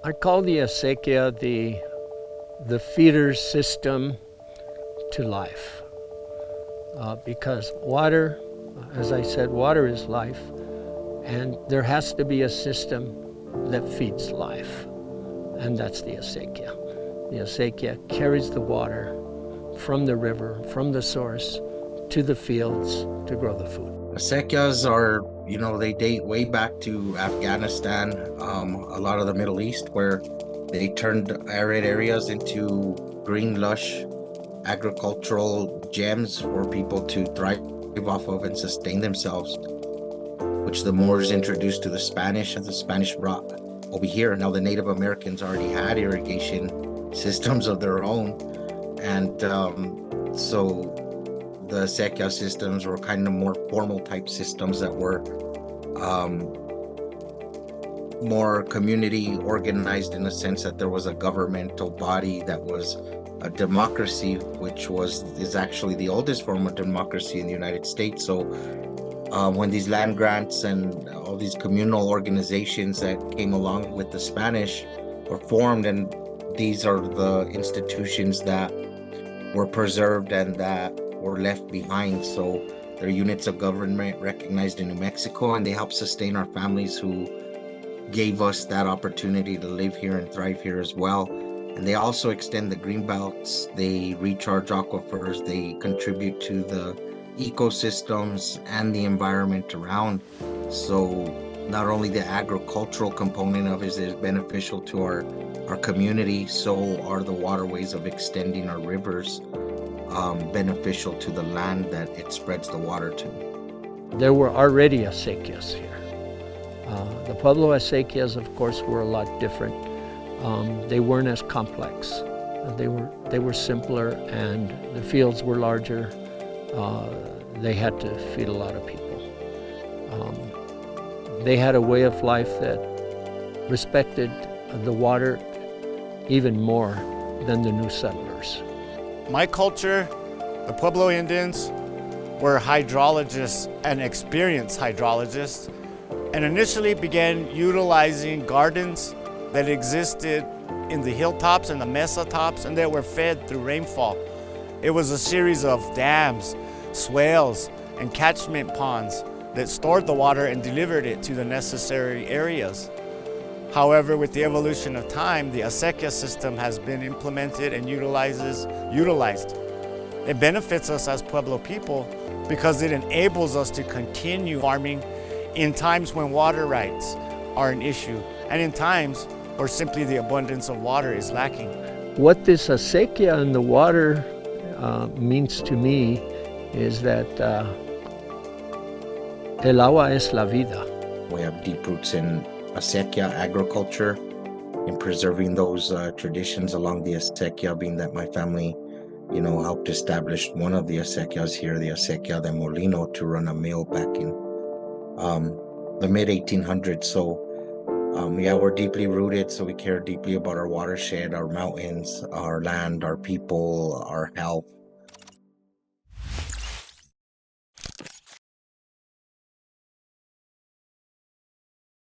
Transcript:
I call the acequia the feeder system to life, because water, as I said, water is life, and there has to be a system that feeds life, and that's the acequia. The acequia carries the water from the river, from the source, to the fields to grow the food. Acequias are, they date way back to Afghanistan, a lot of the Middle East, where they turned arid areas into green, lush agricultural gems for people to thrive off of and sustain themselves, which the Moors introduced to the Spanish, and the Spanish brought over here. Now the Native Americans already had irrigation systems of their own, and so the acequia systems were kind of more formal type systems that were more community organized, in a sense that there was a governmental body that was a democracy, which is actually the oldest form of democracy in the United States. So when these land grants and all these communal organizations that came along with the Spanish were formed, and these are the institutions that were preserved and that were left behind. So they're units of government recognized in New Mexico, and they help sustain our families who gave us that opportunity to live here and thrive here as well. And they also extend the green belts, they recharge aquifers, they contribute to the ecosystems and the environment around. So not only the agricultural component of it is beneficial to our community, so are the waterways of extending our rivers beneficial to the land that it spreads the water to. There were already acequias here. The Pueblo acequias, of course, were a lot different. They weren't as complex. They were simpler, and the fields were larger. They had to feed a lot of people. They had a way of life that respected the water even more than the new settlers. My culture, the Pueblo Indians, were hydrologists and experienced hydrologists, and initially began utilizing gardens that existed in the hilltops and the mesa tops, and that were fed through rainfall. It was a series of dams, swales, and catchment ponds that stored the water and delivered it to the necessary areas. However, with the evolution of time, the acequia system has been implemented and utilized. It benefits us as Pueblo people because it enables us to continue farming in times when water rights are an issue, and in times where simply the abundance of water is lacking. What this acequia and the water means to me is that el agua es la vida. We have deep roots in acequia agriculture, in preserving those traditions along the acequia, being that my family, helped establish one of the acequias here, the Acequia de Molino, to run a mill back in the mid-1800s. So we're deeply rooted, so we care deeply about our watershed, our mountains, our land, our people, our health.